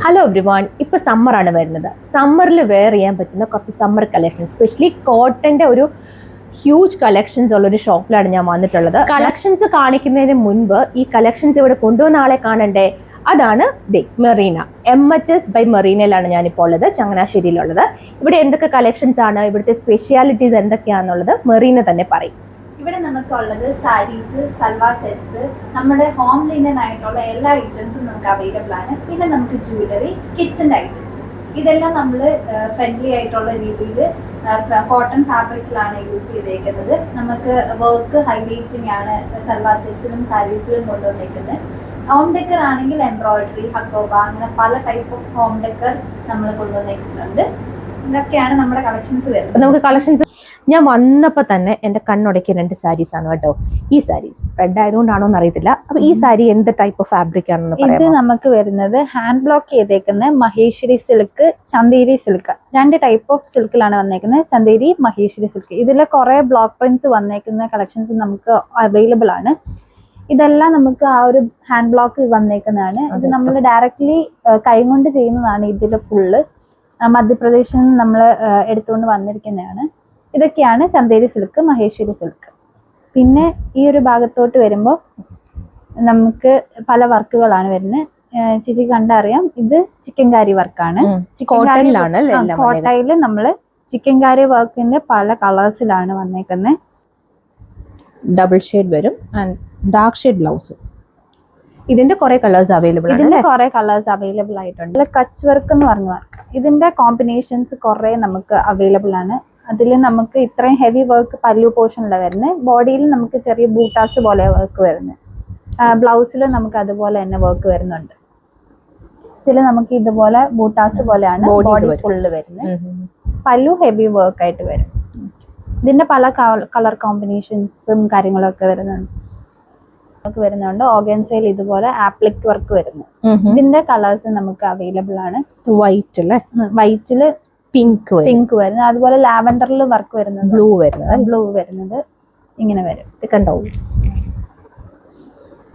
Hello everyone, ഇപ്പോൾ സമ്മറാണ് വരുന്നത്. സമ്മറിൽ wear ചെയ്യാൻ പറ്റുന്ന കുറച്ച് സമ്മർ കളക്ഷൻസ്, സ്പെഷ്യലി കോട്ടൻ്റെ ഒരു ഹ്യൂജ് കളക്ഷൻസ് ഉള്ളൊരു ഷോപ്പിലാണ് ഞാൻ വന്നിട്ടുള്ളത്. കളക്ഷൻസ് കാണിക്കുന്നതിന് മുൻപ് ഈ കളക്ഷൻസ് ഇവിടെ കൊണ്ടുവന്ന ആളെ കാണണ്ടേ? അതാണ് മെറീന. MHS ബൈ മെറീനയിലാണ് ഞാനിപ്പോൾ ഉള്ളത്, ചങ്ങനാശ്ശേരിയിലുള്ളത്. ഇവിടെ എന്തൊക്കെ കളക്ഷൻസ് ആണ്, ഇവിടുത്തെ സ്പെഷ്യാലിറ്റീസ് എന്തൊക്കെയാണെന്നുള്ളത് മെറീന തന്നെ പറയും. ഇവിടെ നമുക്കുള്ളത് സാരീസ്, സൽവാർ സെറ്റ്സ്, നമ്മുടെ ഹോം ലിനൻ ആയിട്ടുള്ള എല്ലാ ഐറ്റംസും നമുക്ക് അവൈലബിൾ ആണ്. പിന്നെ നമുക്ക് ജ്വല്ലറി, കിച്ചൻ്റെ ഐറ്റംസ്, ഇതെല്ലാം നമ്മൾ ഫ്രണ്ട്ലി ആയിട്ടുള്ള രീതിയിൽ കോട്ടൺ ഫാബ്രിക്കിലാണ് യൂസ് ചെയ്തേക്കുന്നത്. നമുക്ക് വർക്ക് ഹൈലൈറ്റിംഗ് ആണ് സൽവാർ സെറ്റ്സിലും സാരീസിലും കൊണ്ടുവന്നേക്കുന്നത്. ഹോം ഡെക്കർ ആണെങ്കിൽ എംബ്രോയിഡറി, ഹക്കോബ, അങ്ങനെ പല ടൈപ്പ് ഓഫ് ഹോം ഡെക്കർ നമ്മൾ കൊണ്ടുവന്നേക്കുന്നുണ്ട്. ഇതൊക്കെയാണ് നമ്മുടെ കളക്ഷൻസ് വരുന്നത്. നമുക്ക് കളക്ഷൻസ് ഞാൻ വന്നപ്പോൾ തന്നെ എൻ്റെ കണ്ണുടക്കിയ 2 സാരീസ് ആണ് കേട്ടോ. ഈ സാരീസ് റെഡ് ആയതുകൊണ്ടാണോ എന്ന് അറിയത്തില്ല. അപ്പൊ ഈ സാരി എന്ത് ടൈപ്പ് ഓഫ് ഫാബ്രിക് ആണെന്ന് പറയാം. ഇത് നമുക്ക് വരുന്നത് ഹാൻഡ് ബ്ലോക്ക് ചെയ്തേക്കുന്ന Maheshwari silk, Chanderi silk, 2 type of സിൽക്കിലാണ് വന്നേക്കുന്നത്. ചന്തേരി, മഹേശ്വരി സിൽക്ക്. ഇതിലെ കുറെ ബ്ലോക്ക് പ്രിന്റ്സ് വന്നേക്കുന്ന കളക്ഷൻസ് നമുക്ക് അവൈലബിൾ ആണ്. ഇതെല്ലാം നമുക്ക് ആ ഒരു ഹാൻഡ് ബ്ലോക്ക് വന്നേക്കുന്നതാണ്. ഇത് നമ്മൾ ഡയറക്ട്ലി കൈകൊണ്ട് ചെയ്യുന്നതാണ്. ഇതിൽ ഫുള്ള് മധ്യപ്രദേശിൽ നിന്ന് നമ്മൾ എടുത്തുകൊണ്ട് വന്നിരിക്കുന്നതാണ്. ഇതൊക്കെയാണ് ചന്തേരി സിൽക്ക്, മഹേശ്വരി സിൽക്ക്. പിന്നെ ഈ ഒരു ഭാഗത്തോട്ട് വരുമ്പോൾ നമുക്ക് പല വർക്കുകളാണ് വരുന്നത്. ചേച്ചി കണ്ടറിയാം, ഇത് ചിക്കൻകാരി വർക്കാണ്. കോട്ടയില് നമ്മള് ചിക്കൻകാരി വർക്കിന്റെ പല കളേഴ്സിലാണ് വന്നേക്കുന്നത്. ഡബിൾ ഷെയ്ഡ് വരും ആൻഡ് ഡാർക്ക് ഷെയ്ഡ് ബ്ലൗസും. ഇതിന്റെ കുറെ കളേഴ്സ് അവൈലബിൾ ആണ്. ഇതിന്റെ കുറെ കളേഴ്സ് അവൈലബിൾ ആയിട്ടുണ്ട്. കച്ച് വർക്ക് എന്ന് പറഞ്ഞ വർക്ക്, ഇതിന്റെ കോമ്പിനേഷൻസ് കുറെ നമുക്ക് അവൈലബിൾ ആണ്. അതിൽ നമുക്ക് ഇത്രയും ഹെവി വർക്ക് പല്ലു പോർഷനിലാണ് വരുന്നത്. ബോഡിയിൽ നമുക്ക് ചെറിയ ബൂട്ടാസ് പോലെ വർക്ക് വരുന്നത്. ബ്ലൗസിൽ നമുക്ക് അതുപോലെ തന്നെ വർക്ക് വരുന്നുണ്ട്. ഇതിൽ നമുക്ക് ഇതുപോലെ ബൂട്ടാസ് പോലെയാണ് ബോഡി ഫുള്ള് വരുന്നത്. പല്ലു ഹെവി വർക്ക് ആയിട്ട് വരും. ഇതിന്റെ പല കളർ കോമ്പിനേഷൻസും കാര്യങ്ങളൊക്കെ വരുന്നുണ്ട്. ഓർഗൻസയിൽ ഇതുപോലെ ആപ്ലിക് വർക്ക് വരുന്നു. ഇതിന്റെ കളേഴ്സ് നമുക്ക് അവൈലബിൾ ആണ്. വൈറ്റില് പിങ്ക് വരുന്നത്, അതുപോലെ ലാവൻഡറിൽ വർക്ക് വരുന്നത്, ബ്ലൂ വരുന്നത് ഇങ്ങനെ വരും.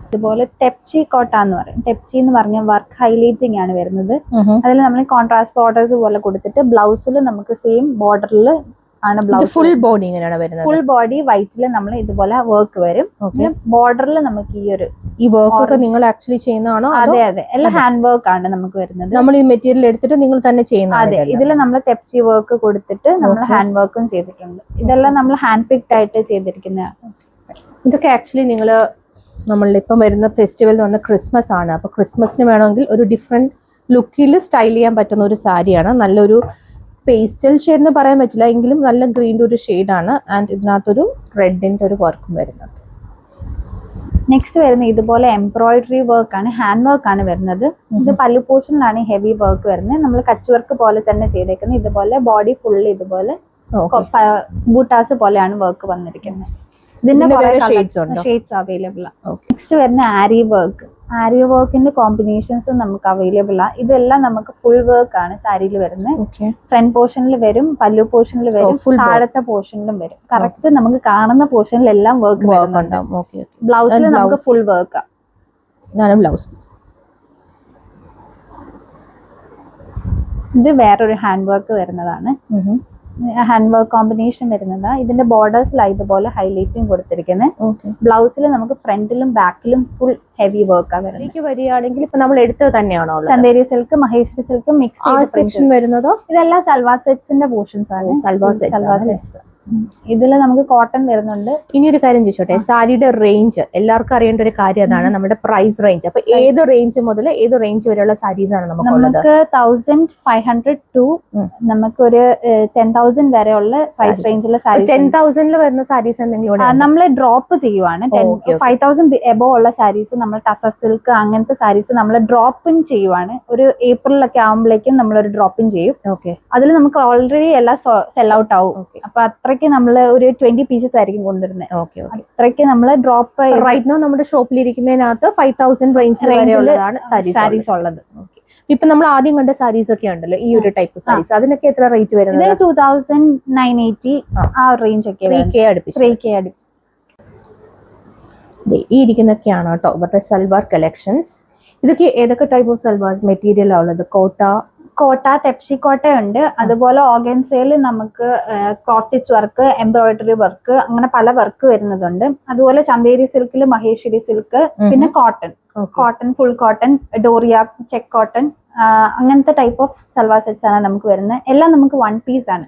ഇതുപോലെ ടെപ്ചി കോട്ട എന്ന് പറയും. ടെപ്ചി എന്ന് പറഞ്ഞ വർക്ക് ഹൈലൈറ്റിംഗ് ആണ് വരുന്നത്. അതിൽ നമ്മൾ കോൺട്രാസ്റ്റ് ബോർഡേഴ്സ് പോലെ കൊടുത്തിട്ട് ബ്ലൗസിൽ നമുക്ക് സെയിം ബോർഡറിൽ ആണ് ബ്ലൗസ്. ഫുൾ ബോഡി ഇങ്ങനെയാണ് വരുന്നത്. ഫുൾ ബോഡി വൈറ്റിൽ നമ്മൾ ഇതുപോലെ വർക്ക് വരും. ബോർഡറിൽ നമുക്ക് ഈ വർക്ക് ഒക്കെ നിങ്ങൾ ആക്ച്വലി ചെയ്യുന്നതാണോ? അതെ അതെ, എല്ലാം ഹാൻഡ് വർക്ക് ആണ് നമുക്ക് വരുന്നത്. നമ്മൾ ഈ മെറ്റീരിയൽ എടുത്തിട്ട് നിങ്ങൾ തന്നെ ചെയ്യുന്ന? അതെ, ഇതിൽ നമ്മൾ തെപ്ചി വർക്ക് കൊടുത്തിട്ട് നമ്മൾ ഹാൻഡ് വർക്കും ചെയ്തിട്ടുണ്ട്. ഇതെല്ലാം നമ്മൾ ഹാൻഡ് പിക്ഡ് ആയിട്ട് ചെയ്തിരിക്കുന്നതാണ്. ഇതൊക്കെ ആക്ച്വലി നമ്മളിപ്പം വരുന്ന ഫെസ്റ്റിവൽ എന്ന് പറഞ്ഞാൽ ക്രിസ്മസ് ആണ്. അപ്പൊ ക്രിസ്മസിന് വേണമെങ്കിൽ ഒരു ഡിഫറെന്റ് ലുക്കിൽ സ്റ്റൈൽ ചെയ്യാൻ പറ്റുന്ന ഒരു സാരിയാണ്. നല്ലൊരു പേസ്റ്റൽ ഷെയ്ഡ് എന്ന് പറയാൻ പറ്റില്ല, എങ്കിലും നല്ല ഗ്രീൻ്റെ ഒരു ഷെയ്ഡാണ്. ആൻഡ് ഇതിനകത്തൊരു റെഡിന്റെ ഒരു വർക്കും വരുന്നത്. നെക്സ്റ്റ് വരുന്നത് ഇതുപോലെ എംബ്രോയിഡറി വർക്ക് ആണ്, ഹാൻഡ് വർക്ക് ആണ് വരുന്നത്. ഇത് പല്ലു പോർഷനിലാണ് ഹെവി വർക്ക് വരുന്നത്. നമ്മൾ കച്ച് വർക്ക് പോലെ തന്നെ ചെയ്തേക്കുന്നത്. ഇതുപോലെ ബോഡി ഫുള്ള് ഇതുപോലെ ബൂട്ടാസ് പോലെയാണ് വർക്ക് വന്നിരിക്കുന്നത്. ഇതിന്റെ ഷെയ്ഡ്സ് അവൈലബിൾ ആണ്. നെക്സ്റ്റ് വരുന്ന ആരി വർക്ക്. ആരി വർക്കിന്റെ കോമ്പിനേഷൻസും നമുക്ക് അവൈലബിൾ ആണ്. ഇതെല്ലാം നമുക്ക് ഫുൾ വർക്ക് ആണ് സാരിയിൽ വരുന്നത്. ഫ്രണ്ട് പോർഷനിൽ വരും, പല്ലു പോർഷനിൽ വരും, താഴത്തെ പോർഷനിലും വരും. കറക്റ്റ് നമുക്ക് കാണുന്ന പോർഷനിലെല്ലാം വർക്ക് ഉണ്ടാവും. ബ്ലൗസിൽ നമുക്ക് ഫുൾ വർക്ക് ആണ്. ബ്ലൗസ് പീസ് ഇത് വേറൊരു ഹാൻഡ് വർക്ക് വരുന്നതാണ്. ഹാൻഡ് വർക്ക് കോമ്പിനേഷൻ വരുന്നത്. ഇതിന്റെ ബോർഡേഴ്സിലാണ് ഇതുപോലെ ഹൈലൈറ്റിംഗ് കൊടുത്തിരിക്കുന്നത്. ബ്ലൗസിൽ നമുക്ക് ഫ്രണ്ടിലും ബാക്കിലും ഫുൾ ഹെവി വർക്ക് വരുന്നത്. വരികയാണെങ്കിൽ ഇപ്പൊ നമ്മൾ എടുത്തത് തന്നെയാണോ? Chanderi silk, Maheshwari silk mix വരുന്നതോ? ഇതെല്ലാം സൽവാർ സെറ്റ്സിന്റെ പോർഷൻസ് ആണ്. സൽവാർ സെറ്റ്സ്. ഇതിൽ നമുക്ക് കോട്ടൺ വരുന്നുണ്ട്. ഇനി ഒരു കാര്യം ചോദിച്ചോട്ടെ, സാരിയുടെ റേഞ്ച് എല്ലാവർക്കും അറിയേണ്ട ഒരു കാര്യം അതാണ്, നമ്മുടെ പ്രൈസ് റേഞ്ച്. അപ്പൊ ഏത് റേഞ്ച് മുതൽ ഏത് റേഞ്ച് വരെയുള്ള സാരീസ് ആണ് നമുക്ക് 1500 ടു നമുക്കൊരു 10,000 വരെയുള്ള പ്രൈസ് റേഞ്ചിലുള്ള സാരീസ്. 10,000 വരുന്ന സാരീസ് എന്തെങ്കിലും നമ്മൾ ഡ്രോപ്പ് ചെയ്യുവാണ്. 5,000 എബോ ഉള്ള സാരീസ്, നമ്മൾ ടസർ സിൽക്ക് അങ്ങനത്തെ സാരീസ് നമ്മൾ ഡ്രോപ്പ് ഇൻ ചെയ്യുവാണ്. ഒരു ഏപ്രിലൊക്കെ ആകുമ്പോഴേക്കും നമ്മളൊരു ഡ്രോപ്പ് ഇൻ ചെയ്യും. അതിൽ നമുക്ക് ഓൾറെഡി എല്ലാം സെൽ ഔട്ട് ആവും. അപ്പൊ അത്രയ്ക്ക് നമ്മൾ ഒരു 20 പീസസ് ആയിരിക്കും കൊണ്ടുവരുന്നത്. അത്രയ്ക്ക് നമ്മൾ ഡ്രോപ്പ് റൈറ്റ് നോ നമ്മുടെ ഷോപ്പിൽ ഇരിക്കുന്നതിനകത്ത് 5,000 റേഞ്ചിലാണ് സാരീസ് ഉള്ളത്. ഇപ്പൊ നമ്മൾ ആദ്യം കണ്ട സാരീസ് ഒക്കെ ഉണ്ടല്ലോ, ഈ ഒരു ടൈപ്പ് സാരീസ്, അതിനൊക്കെ എത്ര റേറ്റ് വരുന്നത്? 2,980 ആ റേഞ്ച് ഒക്കെ. 3K അടുപ്പിച്ച്. ഈ ഇരിക്കുന്നൊക്കെയാണ് കേട്ടോ ഇവരുടെ സൽവാർ കളക്ഷൻസ്. ഇതൊക്കെ ഏതൊക്കെ ടൈപ്പ് ഓഫ് സൽവാസ് മെറ്റീരിയൽ ഉള്ളത്? കോട്ട, തെപ്സി കോട്ടയുണ്ട്. അതുപോലെ ഓർഗൻസയിൽ നമുക്ക് cross stitch work, embroidery work, അങ്ങനെ പല വർക്ക് വരുന്നതുണ്ട്. അതുപോലെ ചന്തേരി സിൽക്കിൽ മഹേശ്വരി സിൽക്ക്, പിന്നെ cotton, full cotton, Doria, check cotton, അങ്ങനത്തെ ടൈപ്പ് ഓഫ് സൽവാർ സെറ്റ്സ് ആണ് നമുക്ക് വരുന്നത്. എല്ലാം നമുക്ക് 1 പീസ് ആണ്.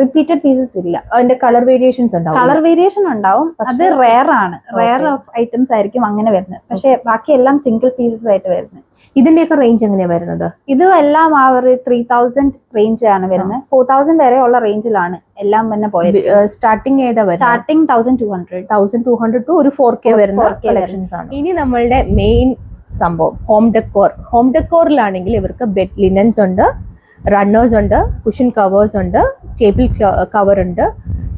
റിപ്പീറ്റഡ് പീസസ് ഇല്ല. അതിന്റെ കളർ വേരിയേഷൻസ് ഉണ്ടാവും. കളർ വേരിയേഷൻ ഉണ്ടാവും. അത് റെയർ ആണ്. റെയർ ഓഫ് ഐറ്റംസ് ആയിരിക്കും അങ്ങനെ വരുന്നത്. പക്ഷെ ബാക്കി എല്ലാം സിംഗിൾ പീസസ് ആയിട്ട് വരുന്നത്. ഇതിന്റെയൊക്കെ റേഞ്ച് എങ്ങനെയാ വരുന്നത്? ഇത് എല്ലാം ആ ഒരു 3000 റേഞ്ച് ആണ് വരുന്നത്. 4000 വരെ ഉള്ള റേഞ്ചിലാണ് എല്ലാം തന്നെ പോയത്. സ്റ്റാർട്ടിംഗ് ഏതാ വരുന്നത്? സ്റ്റാർട്ടിംഗ് 1200 ടു ഒരു 4K വരുന്ന കളക്ഷൻസ് ആണ്. ഇനി നമ്മളുടെ മെയിൻ സംഭവം ഹോം ഡെക്കോറിലാണെങ്കിൽ ഇവർക്ക് ബെഡ് ലിനൻസ് ഉണ്ട്, റണ്ണേഴ്സ് ഉണ്ട്, കുഷൻ കവേഴ്സ് ഉണ്ട്, ടേബിൾ കവർ ഉണ്ട്,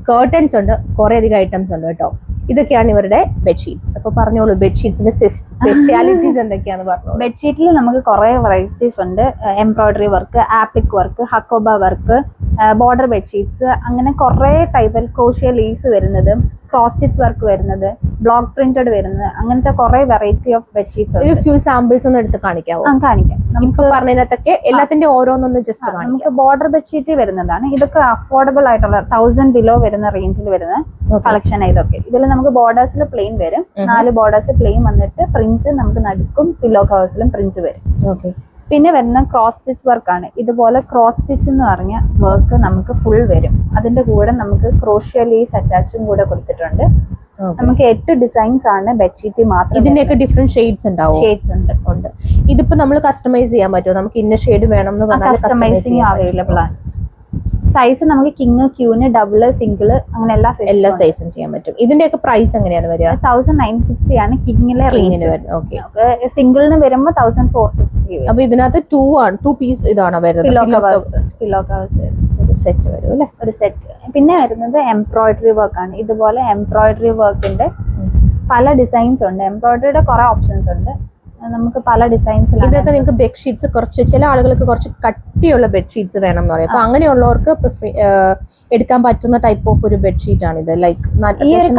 കേർട്ടൻസ് ഉണ്ട്, കുറെ അധികം ഐറ്റംസ് ഉണ്ട് കേട്ടോ. ഇതൊക്കെയാണ് ഇവരുടെ ബെഡ്ഷീറ്റ്സ്. അപ്പൊ പറഞ്ഞോളൂ, ബെഡ്ഷീറ്റ്സിന്റെ സ്പെഷ്യാലിറ്റീസ് എന്തൊക്കെയാന്ന് പറഞ്ഞു. ബെഡ്ഷീറ്റിൽ നമുക്ക് കുറെ വെറൈറ്റീസ് ഉണ്ട്. Embroidery work, appliqué work, hakoba work, border bedsheets, അങ്ങനെ കുറെ ടൈപ്പ്. ക്രോഷ്യ ലേസ് വരുന്നത്, ക്രോസ് സ്റ്റിച്ച് വർക്ക് വരുന്നത്, ബ്ലോക്ക് പ്രിന്റഡ് വരുന്നത്, അങ്ങനത്തെ കുറെ വെറൈറ്റി ഓഫ് ബെഡ്ഷീറ്റ്സ്. ഒരു ഫ്യൂ സാമ്പിൾസ് ഒന്ന് എടുത്ത് കാണിക്കാവോ? കാണിക്കാം. നമുക്ക് പറഞ്ഞതിനകത്തൊക്കെ എല്ലാത്തിന്റെ ഓരോന്നൊന്ന് ജസ്റ്റ് കാണിക്കാം. നമുക്ക് ബോർഡർ ബെഡ്ഷീറ്റ് വരുന്നതാണ്. ഇതൊക്കെ അഫോർഡബിൾ ആയിട്ടുള്ള 1000 ബിലോ വരുന്ന റേഞ്ചിൽ വരുന്ന കളക്ഷൻ. ഇതൊക്കെ ഇതിൽ നമുക്ക് ബോർഡേഴ്സിൽ പ്ലെയിൻ വരും. 4 ബോർഡേഴ്സ് പ്ലെയിൻ വന്നിട്ട് പ്രിന്റ് നമുക്ക് നടുക്കും പില്ലോ കവേഴ്സിലും പ്രിന്റ് വരും. പിന്നെ വരുന്ന ക്രോസ് സ്റ്റിച്ച് വർക്കാണ്. ഇതുപോലെ ക്രോസ് സ്റ്റിച്ച് എന്ന് പറഞ്ഞ വർക്ക് നമുക്ക് ഫുൾ വരും. അതിന്റെ കൂടെ നമുക്ക് ക്രോഷ്യ ലേസ് അറ്റാച്ചും കൂടെ കൊടുത്തിട്ടുണ്ട്. നമുക്ക് 8 ഡിസൈൻസ് ആണ് ബെഡ്ഷീറ്റ് മാത്രം. ഇതിന്റെയൊക്കെ ഡിഫറെന്റ് ഷെയ്ഡ്സ് ഉണ്ടാവും. ഷെയ്ഡ്സ് ഉണ്ട്. ഇതിപ്പോ നമ്മൾ കസ്റ്റമൈസ് ചെയ്യാൻ പറ്റുമോ? നമുക്ക് ഇന്ന ഷെയ്ഡ് വേണം എന്ന് പറഞ്ഞാൽ കസ്റ്റമൈസിംഗ് അവൈലബിൾ ആണ്. സൈസ് നമുക്ക് കിങ്, ക്യൂന്, ഡബിൾ, സിംഗിൾ, അങ്ങനെ എല്ലാ സൈസും ചെയ്യാൻ പറ്റും. ഇതിന്റെയൊക്കെ പ്രൈസ് എങ്ങനെയാണ് വരിക? 1950 ആണ് കിങ്ങിന് വരുന്നത്. സിംഗിളിന് വരുമ്പോൾ 1450. അപ്പൊ ഇതിനകത്ത് 2 പീസ് ഇതാണ് വരുന്നത്. പില്ലോ കവേഴ്സ് സെറ്റ് വരും അല്ലെ? ഒരു സെറ്റ്. പിന്നെ വരുന്നത് എംബ്രോയിഡറി വർക്ക് ആണ്. ഇതുപോലെ എംബ്രോയിഡറി വർക്കിന്റെ പല ഡിസൈൻസ് ഉണ്ട്. എംബ്രോയിഡറിയുടെ കുറെ ഓപ്ഷൻസ് ഉണ്ട്. നമുക്ക് പല ഡിസൈൻസിൽ. ഇതൊക്കെ നിങ്ങൾക്ക് ബെഡ്ഷീറ്റ്സ് കുറച്ച് ചില ആളുകൾക്ക് കുറച്ച് കട്ടിയുള്ള ബെഡ്ഷീറ്റ്സ് വേണം എന്ന് പറയും. അപ്പൊ അങ്ങനെയുള്ളവർക്ക് എടുക്കാൻ പറ്റുന്ന ടൈപ്പ് ഓഫ് ഒരു ബെഡ്ഷീറ്റ് ആണ് ഇത്. ലൈക്ക്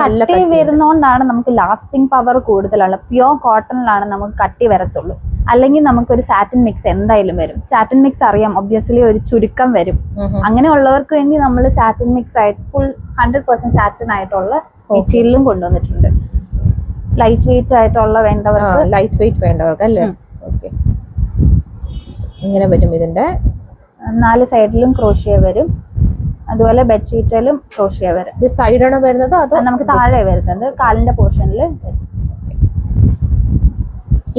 നല്ല കട്ടി വരുന്നോണ്ടാണ് നമുക്ക് ലാസ്റ്റിംഗ് പവർ കൂടുതലാണ്. പ്യോർ കോട്ടണിലാണ് നമുക്ക് കട്ടി വരത്തുള്ളൂ. അല്ലെങ്കിൽ നമുക്കൊരു സാറ്റിൻ മിക്സ് എന്തായാലും വരും. സാറ്റിൻ മിക്സ് അറിയാം, ഒബ്വിയസ്ലി ഒരു ചുരുക്കം വരും. അങ്ങനെയുള്ളവർക്ക് വേണ്ടി നമ്മൾ സാറ്റിൻ മിക്സ് ആയിട്ട് ഫുൾ 100% സാറ്റിൻ ആയിട്ടുള്ള മെറ്റീരിയലും കൊണ്ടുവന്നിട്ടുണ്ട്. ലൈറ്റ് വെയിറ്റ് ആയിട്ടുള്ള വേണ്ടവർക്ക് അല്ലേ? ഓക്കെ. ഇങ്ങനെ വരും. ഇതിന്റെ 4 സൈഡിലും ക്രോഷ്യ വരും. അതുപോലെ ബെഡ്ഷീറ്റിലും ക്രോഷ്യ വരും. ഇത് സൈഡാണ് വരുന്നത് അതോ നമുക്ക് താഴെ വരുന്നത് കാലിന്റെ പോർഷനിൽ?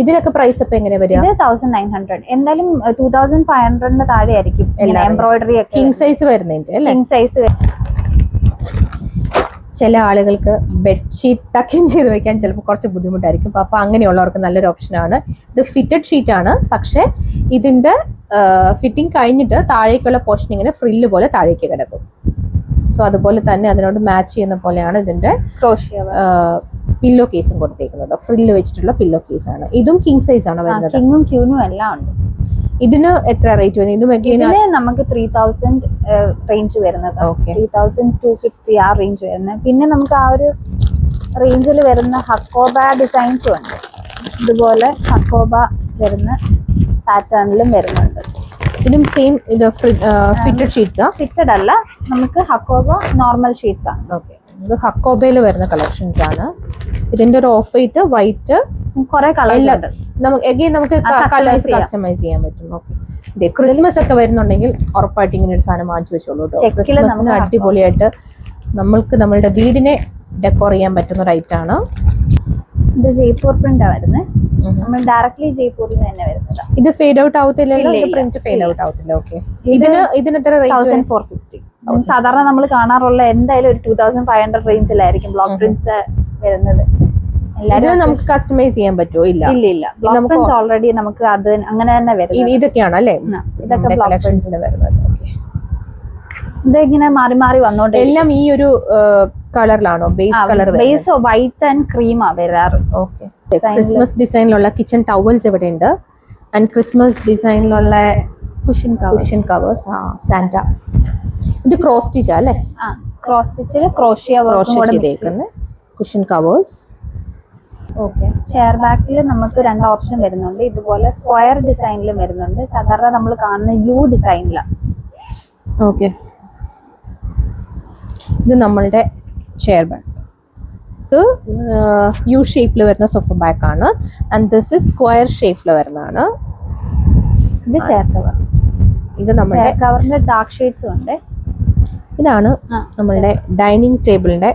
ഇതിനൊക്കെ പ്രൈസ് ഇപ്പൊ എങ്ങനെ വരിക? ഇത് 1900. എന്തായാലും 2500 താഴെ ആയിരിക്കും. എംബ്രോയിഡറി ഒക്കെ കിങ് സൈസ് വരുന്നതിന്റെ അല്ലേ? King size. ചില ആളുകൾക്ക് ബെഡ്ഷീറ്റ് ടക്കിൻ ചെയ്ത് വെക്കാൻ ചിലപ്പോൾ കുറച്ച് ബുദ്ധിമുട്ടായിരിക്കും. അപ്പൊ അങ്ങനെയുള്ളവർക്ക് നല്ലൊരു ഓപ്ഷനാണ്. ഇത് ഫിറ്റഡ് ഷീറ്റ് ആണ്. പക്ഷെ ഇതിന്റെ ഫിറ്റിംഗ് കഴിഞ്ഞിട്ട് താഴേക്കുള്ള പോർഷൻ ഇങ്ങനെ ഫ്രില്ല് പോലെ താഴേക്ക് കിടക്കും. സോ അതുപോലെ തന്നെ അതിനോട് മാച്ച് ചെയ്യുന്ന പോലെയാണ് ഇതിന്റെ പില്ലോ കേസും കൊടുത്തേക്കുന്നത്. ഫ്രില്ല് വെച്ചിട്ടുള്ള പില്ലോ കേസ് ആണ്. ഇതും കിങ് സൈസ് ആണ് വരുന്നത്. കിങ്ങും ക്യൂനും എല്ലാം ഉണ്ട്. ഇതിന് എത്ര റേറ്റ് വരുന്നത്? ഇതും നമുക്ക് 3000 റേഞ്ച് വരുന്നത്. 3250 ആ റേഞ്ച് വരുന്നത്. പിന്നെ നമുക്ക് ആ ഒരു റേഞ്ചിൽ വരുന്ന ഹക്കോബ ഡിസൈൻസും ഉണ്ട്. ഇതുപോലെ ഹക്കോബ വരുന്ന പാറ്റേണിലും വരുന്നുണ്ട്. ഇതും സെയിം ഇത് ഫിറ്റഡ് ഷീറ്റ്സാ? ഫിറ്റഡ് അല്ല, നമുക്ക് ഹക്കോബ നോർമൽ ഷീറ്റ്സ് ആണ്. ഓക്കെ. ഇത് ഹക്കോബയിൽ വരുന്ന കളക്ഷൻസ് ആണ്. ഇതിന്റെ ഒരു ഓഫ് വൈറ്റ് കുറെ കളർ നമുക്ക് കളേഴ്സ് കസ്റ്റമൈസ് ചെയ്യാൻ പറ്റും. ഓക്കെ. ക്രിസ്മസ് ഒക്കെ വരുന്നുണ്ടെങ്കിൽ ഉറപ്പായിട്ട് ഇങ്ങനെ ഒരു സാധനം വാങ്ങിച്ചു വെച്ചോളൂ കേട്ടോ. ക്രിസ്മസിന് അടിപൊളിയായിട്ട് നമ്മൾക്ക് നമ്മളുടെ വീടിനെ ഡെക്കോർ ചെയ്യാൻ പറ്റുന്ന ഒരു ഐറ്റം ആണ്. ഇത് ജയ്പൂർ പ്രിന്റ് വരുന്നത്. നമ്മൾ ഡയറക്ട്ലി ജയ്പൂരിൽ തന്നെ വരുന്നത്. ഇത് ഫേഡ് ഔട്ട് ആവത്തില്ലല്ലോ? പ്രിന്റ് ഫേഡ് ഔട്ട് ആവത്തില്ല. ഓക്കെ. ഇതിന് എത്ര റേറ്റ്? 1450. സാധാരണ നമ്മൾ കാണാറുള്ള എന്തായാലും ഒരു 2500 റേഞ്ചിലായിരിക്കും ബ്ലോക്ക് പ്രിന്റ്സ് വരുന്നത്. നമുക്ക് കസ്റ്റമൈസ് ചെയ്യാൻ പറ്റുമോ? ഇല്ല. ബ്ലോക്ക് പ്രിന്റ്സ് ഓൾറെഡി നമുക്ക് അത് അങ്ങനെ തന്നെ വരുന്നത്. ഇതൊക്കെയാണ് അല്ലേ? ഇതൊക്കെ കളക്ഷൻസിൽ വരുന്നത്. ഓക്കെ. ഇതിങ്ങനെ മാറി മാറി വന്നോണ്ട് എല്ലാം ഈ ഒരു കളറിലാണോ? Base colour? Base white and cream ആ വരാറ്. ഓക്കെ. ക്രിസ്മസ് ഡിസൈനിലുള്ള കിച്ചൺ ടവൽസ് ഇവിടെ ഉണ്ട്. ആൻഡ് ക്രിസ്മസ് ഡിസൈനിലുള്ള കുഷൻ കവേഴ്സ്. സാന്റ. ഇത് ക്രോസ് സ്റ്റിച്ച് അല്ലേ? ക്രോസ് സ്റ്റിച്ചിൽ ക്രോഷ്യ ചെയ്തേക്കുന്ന കുഷൻ കവേഴ്സ്. ഓക്കെ. ഷെയർ ബാക്കിൽ നമുക്ക് 2 ഓപ്ഷൻ വരുന്നുണ്ട്. ഇതുപോലെ സ്ക്വയർ ഡിസൈനിലും വരുന്നുണ്ട്. സാധാരണ നമ്മൾ കാണുന്ന യു ഡിസൈനിലാണ്. ഓക്കെ. ഇത് നമ്മളുടെ ചെയർ ബാക്ക്. ഇത് യു ഷേപ്പിൽ വരുന്ന സോഫ ബാക്ക് ആണ്. ആൻഡ് ദിസ് ഇസ് സ്ക്വയർ ഷേപ്പിൽ വരുന്നതാണ്. ഇത് ചെയർ കവർ. ഇത് നമ്മുടെ ചെയർ കവറിന്റെ ഡാർക്ക് ഷെയ്ഡ്സും ഉണ്ട്. ഇതാണ് നമ്മളുടെ ഡൈനിങ് ടേബിളിന്റെ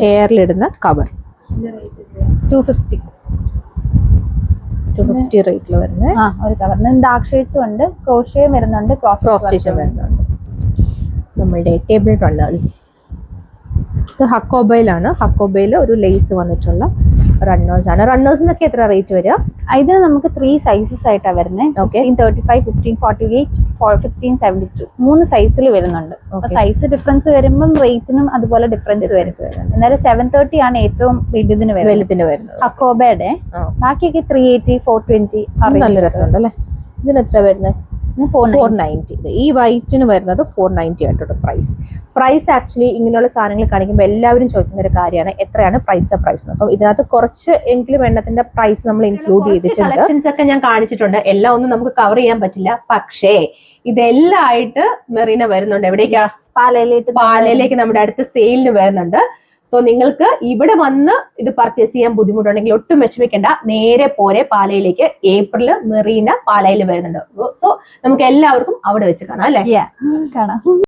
ചെയറിലിടുന്ന കവർ. 250 റേറ്റിൽ വരുന്നത് ഒരു കവറിന് ഡാർക്ക് ഷെയ്ഡ്സും ഉണ്ട്. ക്രോഷ്യം വരുന്നുണ്ട്, ക്രോസ് സ്റ്റിച്ചും വരുന്നുണ്ട്. നമ്മളുടെ ടേബിൾ റണ്ണേഴ്സ്. ഇത് ഹക്കോബയിലാണ്. ഹക്കോബയിൽ ഒരു ലേസ് വന്നിട്ടുള്ള റണ്ണേഴ്സ് ആണ്. റണ്ണേഴ്സിനൊക്കെ എത്ര റേറ്റ് വരിക? ഇതിന് നമുക്ക് 3 സൈസസ് ആയിട്ടാണ് വരുന്നത്. 1535, 1548, 1572 3 സൈസിൽ വരുന്നുണ്ട്. സൈസ് ഡിഫറൻസ് വരുമ്പം റേറ്റിനും അതുപോലെ ഡിഫറൻസ് വരും. എന്നാലും 730 ആണ് ഏറ്റവും വലുതിന് വരുന്നത് ഹക്കോബയുടെ. ബാക്കിയൊക്കെ 380, 420. നല്ല രസമുണ്ട് അല്ലേ? ഇതിന് എത്ര വരുന്നത്? 490. ഈ വൈറ്റിന് വരുന്നത് 490 ആയിട്ടുണ്ട് പ്രൈസ്. ആക്ച്വലി ഇങ്ങനെയുള്ള സാധനങ്ങൾ കാണിക്കുമ്പോൾ എല്ലാവരും ചോദിക്കുന്ന ഒരു കാര്യമാണ് എത്രയാണ് പ്രൈസ്. അപ്പം ഇതിനകത്ത് കുറച്ച് എങ്കിലും എണ്ണത്തിന്റെ പ്രൈസ് നമ്മൾ ഇൻക്ലൂഡ് ചെയ്തിട്ടുണ്ട്. കളക്ഷൻസ് ഒക്കെ ഞാൻ കാണിച്ചിട്ടുണ്ട്. എല്ലാം ഒന്നും നമുക്ക് കവർ ചെയ്യാൻ പറ്റില്ല. പക്ഷേ ഇതെല്ലാം ആയിട്ട് മെറീന വരുന്നുണ്ട്. എവിടേക്കാ? പാലയിലേക്ക് നമ്മുടെ അടുത്ത് സെയിലിന് വരുന്നുണ്ട്. സോ നിങ്ങൾക്ക് ഇവിടെ വന്ന് ഇത് പർച്ചേസ് ചെയ്യാൻ ബുദ്ധിമുട്ടുണ്ടെങ്കിൽ ഒട്ടും വിഷമിക്കേണ്ട. നേരെ പോരെ പാലയിലേക്ക്. ഏപ്രിൽ മെറീന പാലയിൽ വരുന്നുണ്ട്. സോ നമുക്ക് എല്ലാവർക്കും അവിടെ വെച്ച് കാണാം അല്ലേ? കാണാം.